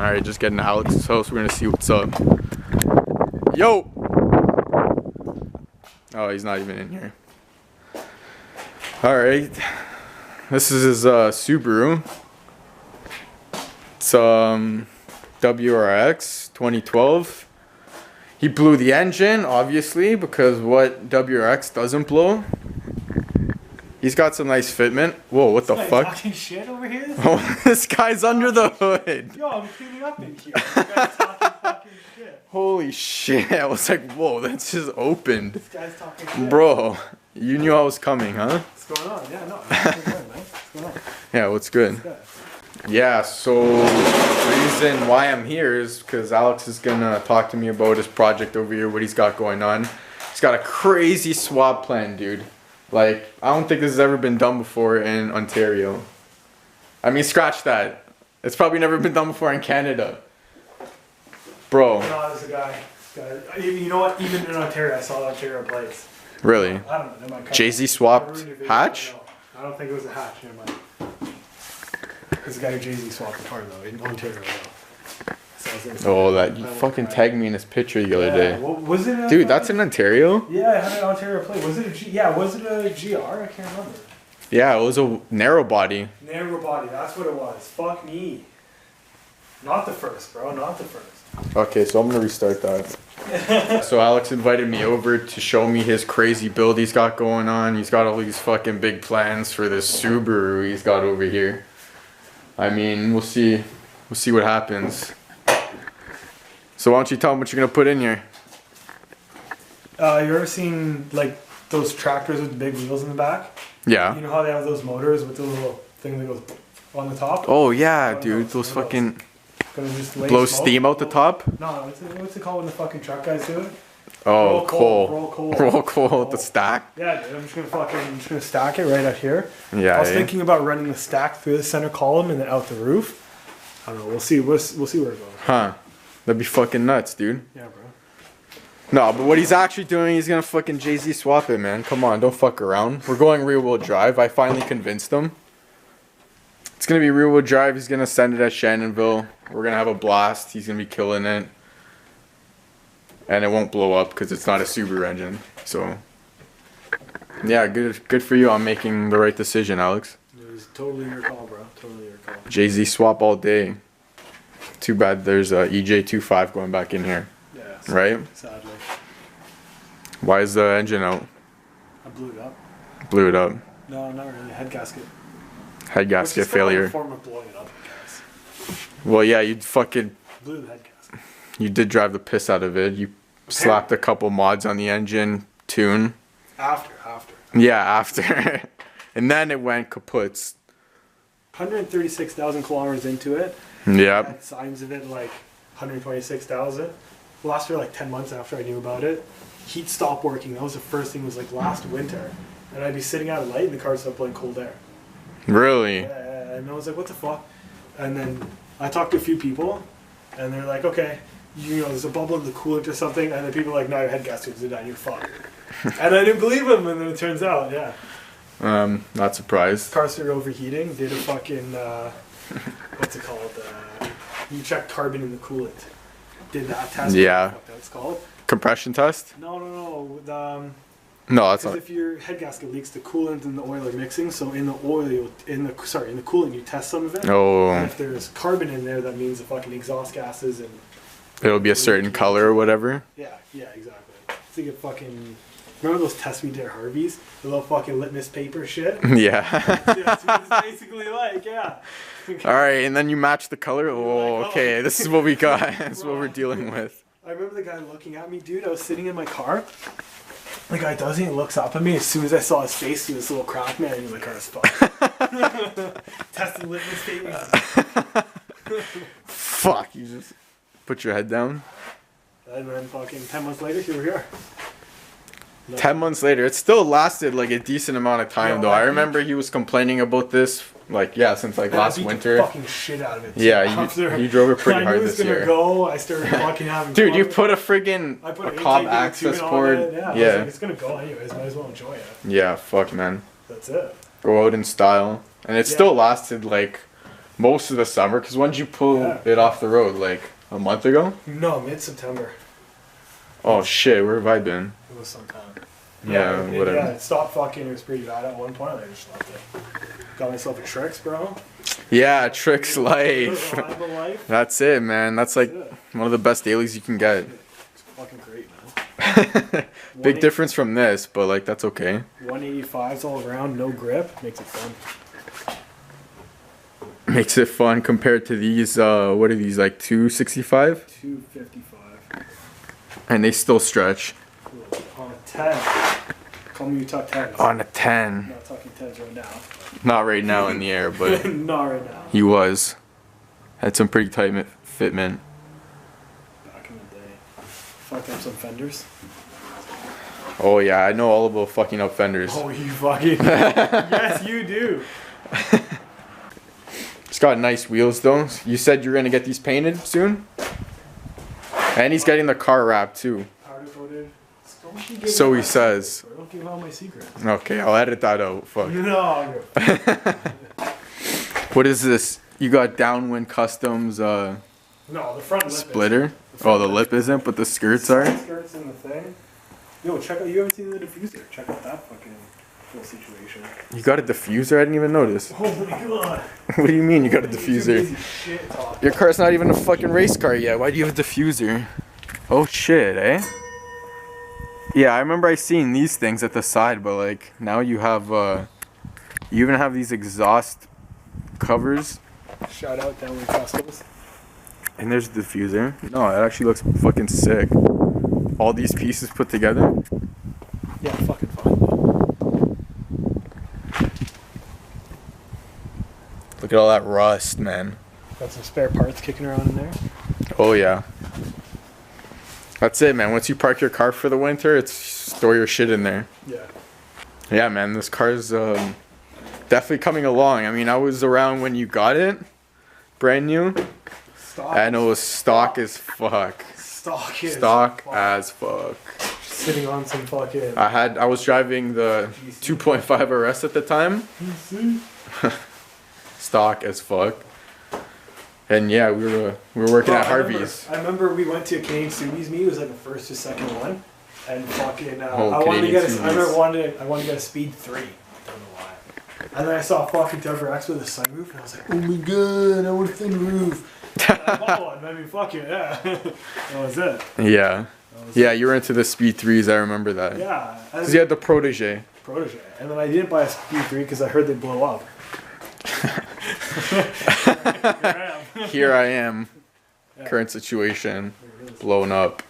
Alright, just getting to Alex's house. We're gonna see what's up. Yo! Oh, he's not even in here. Alright. This is his Subaru. It's WRX 2012. He blew the engine, obviously, because what WRX doesn't blow. He's got some nice fitment. Whoa, what the fuck? Talking shit over here? Oh, this guy's under the hood. Yo, I'm cleaning up in here. You guys talking fucking shit. Holy shit. I was like, whoa, that's just opened. This guy's talking shit. Bro, you knew I was coming, huh? What's going on? Yeah, no. What's going on, man? What's going on? Yeah, what's good? Yeah, so the reason why I'm here is because Alex is gonna talk to me about his project over here, what he's got going on. He's got a crazy swap plan, dude. Like, I don't think this has ever been done before in Ontario. I mean, scratch that. It's probably never been done before in Canada. Bro. No, there's a guy. You know what? Even in Ontario, I saw the Ontario plates. Really? I don't know. Jay-Z swapped hatch? I don't think it was a hatch. Never mind. There's a guy who Jay-Z swapped the car, though, in Ontario, though. Oh, that you fucking tagged me in this picture the other day. Well, was it dude, that's in Ontario? Yeah, I had an Ontario plate. Was it was it a GR? I can't remember. Yeah, it was a narrow body. Narrow body, that's what it was. Fuck me. Not the first, bro. Not the first. Okay, so I'm gonna restart that. So Alex invited me over to show me his crazy build he's got going on. He's got all these fucking big plans for this Subaru he's got over here. I mean, we'll see what happens. So why don't you tell him what you're gonna put in here? You ever seen like those tractors with the big wheels in the back? Yeah. You know how they have those motors with the little thing that goes on the top? Oh yeah, dude, those fucking blow steam out the top? No, what's it called when the fucking truck guys do it? Oh, coal. Roll coal with the stack. Yeah, dude, I'm just gonna stack it right out here. Yeah. I was thinking about running the stack through the center column and then out the roof. I don't know. We'll see. We'll see where it goes. Huh. That'd be fucking nuts, dude. Yeah, bro. No, but what he's actually doing, he's gonna fucking Jay-Z swap it, man. Come on, don't fuck around. We're going rear-wheel drive. I finally convinced him. It's gonna be rear-wheel drive. He's gonna send it at Shannonville. We're gonna have a blast. He's gonna be killing it. And it won't blow up because it's not a Subaru engine. So, yeah, good for you on making the right decision, Alex. It was totally your call, bro. Totally your call. Jay-Z swap all day. Too bad there's a EJ25 going back in here. Yeah. Right? Sadly. Why is the engine out? I blew it up. Blew it up. No, not really. Head gasket. Head gasket failure. Like a form of blowing it up, I guess. Well, yeah, you fucking. Blew the head gasket. You did drive the piss out of it. You slapped a couple mods on the engine, tune. After. Yeah, after. And then it went kaputs. 136,000 kilometers into it. Yep. I had signs of it like 126,000. Lasted like 10 months after I knew about it. Heat stopped working. That was the first thing. Was like last winter, and I'd be sitting out at light and the car started blowing cold air. Really? Yeah, and I was like, what the fuck? And then I talked to a few people, and they're like, okay, you know, there's a bubble in the coolant or something, and then people are like, no, your head gasket's down, you're fucked. And I didn't believe them, and then it turns out, yeah. Not surprised. Car started overheating. Did a fucking what's it called? You check carbon in the coolant. Did that test? Yeah. What that's called? Compression test? No. No, that's not. If your head gasket leaks, the coolant and the oil are mixing. So in the oil, in the coolant, you test some of it. Oh. And if there's carbon in there, that means the fucking exhaust gases and. It'll be a certain color or whatever. Yeah, exactly. So you get fucking. Remember those tests we did at Harvey's? The little fucking litmus paper shit? Yeah. That's what it's basically like, yeah. Alright, and then you match the color? Oh, like, okay, this is what we got. This is what we're dealing with. I remember the guy looking at me, dude. I was sitting in my car. The guy does it, he looks up at me. As soon as I saw his face, he was this little crack man. He was like, oh, as fuck. Testing litmus paper. Fuck, you just put your head down. And then fucking 10 months later, here we are. No. 10 months later, it still lasted like a decent amount of time though. I remember he was complaining about this, like, yeah, since like last winter. I beat the fucking shit out of it. Yeah, you drove it pretty hard this year. I knew it was gonna go. I started fucking having dude, fun. you put a friggin' a cob access port. Yeah. Like, it's gonna go anyways. Might as well enjoy it. Yeah, fuck, man. That's it. Go out in style, and it still lasted like Most of the summer, because when did you pull it off the road? Like a month ago? No, mid-September. Oh shit, where have I been? It was sometime. Yeah, whatever. Yeah, it stopped fucking. It was pretty bad at one point. I just left it. Got myself a Trix, bro. Yeah, Trix Life. Life. That's it, man. That's like one of the best dailies you can get. It's fucking great, man. Big difference from this, but like that's okay. 185s all around, no grip, makes it fun. Makes it fun compared to these. What are these, like 265? 255. And they still stretch. On a 10. Call me Utah 10s. On a 10. I'm not talking 10s right now. Not right now in the air, but not right now. he was. Had some pretty tight fitment. Back in the day. Fucked up some fenders. Oh yeah, I know all about fucking up fenders. Oh, you fucking... Yes, you do. It's got nice wheels though. You said you're gonna get these painted soon? And he's getting the car wrapped too. Powder coated. So he says. Don't give out my secrets. Okay, I'll edit that out. Fuck. No. What is this? You got Downwind Customs No, the front lip splitter? The The lip isn't, but the skirts are? The skirts and the thing. Yo, check out, you haven't seen the diffuser. Check out that fucking whole situation. You got a diffuser? I didn't even notice. Oh my god. What do you mean you got a diffuser? Shit, Your car's not even a fucking race car yet. Why do you have a diffuser? Oh shit, eh? Yeah, I remember I seen these things at the side, but like now you have you even have these exhaust covers. Shout out Downwind Customs. And there's the diffuser. No, it actually looks fucking sick. All these pieces put together. Yeah, fucking fine. Look at all that rust, man. Got some spare parts kicking around in there. Oh yeah. That's it, man. Once you park your car for the winter, it's store your shit in there. Yeah. Yeah, man. This car's definitely coming along. I mean, I was around when you got it, brand new. Stock. And it was stock as fuck. Stock as fuck. Sitting on some fucking... I was driving the 2.5 RS at the time. Stock as fuck. And yeah, we were working at Harvey's. I remember we went to a Canadian Subies meet. It was like the first or second one. And fucking... I wanted to get a Speed 3. I don't know why. And then I saw fucking Gr Wrx with a sunroof. And I was like, oh my god, I want a thin roof. I bought one. I mean, fuck it, yeah. That was it. Yeah. Yeah, you were into the Speed 3s, I remember that. Yeah. Because you had the Protege. And then I didn't buy a Speed 3 because I heard they blow up. Here I am. Yeah. Current situation. Blown up.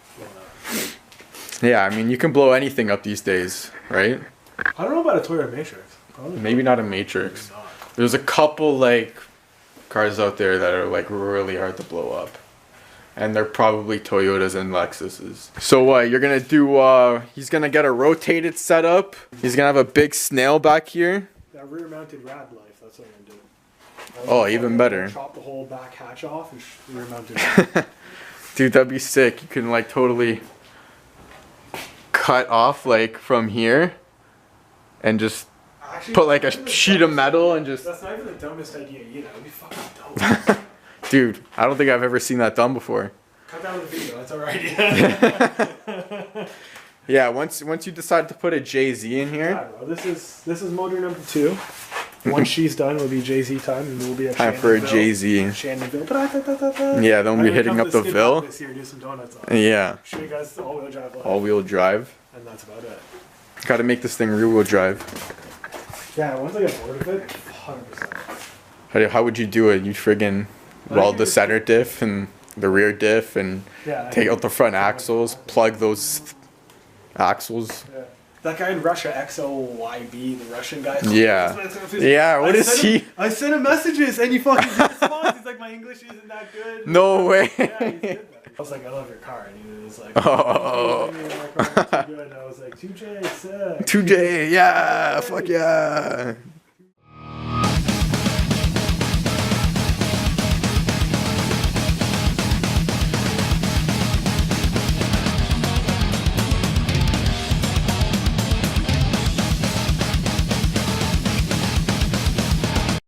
Yeah, I mean, you can blow anything up these days, right? I don't know about a Toyota Matrix. Probably maybe not a Matrix. There's a couple, like... cars out there that are like really hard to blow up, and they're probably Toyotas and Lexuses. So what you're gonna do? He's gonna get a rotated setup. He's gonna have a big snail back here. That rear mounted rad life, that's what I'm gonna do. Oh, even better. Chop the whole back hatch off and rear mounted. Dude, that'd be sick. You can like totally cut off like from here and just actually, put like a sheet of metal and just... That's not even the dumbest idea either. That would be fucking dope. Dude, I don't think I've ever seen that done before. Cut down the video, that's our idea. Yeah, once you decide to put a JZ in here... Yeah, bro, this is motor number 2. Once she's done, it'll be JZ time, and we'll be at time for a JZ. Shannonville. Yeah, then we'll be hitting up the Ville. This year, do some donuts on. Yeah. Show you guys all-wheel drive. All-wheel drive. And that's about it. Got to make this thing rear-wheel drive. Yeah, once I get bored of it, 100%. How would you do it? You friggin' weld the center diff and the rear diff and take out the front axles, plug those axles. Yeah. That guy in Russia, XOYB, the Russian guy. Yeah. Yeah, what is he? I sent him messages and he fucking responds. He's like, my English isn't that good. No way. Yeah, he did that. I was like, I love your car. And he was like, oh. My car is too good. And I was like, 2J, sick. 2J, yeah, fuck yeah.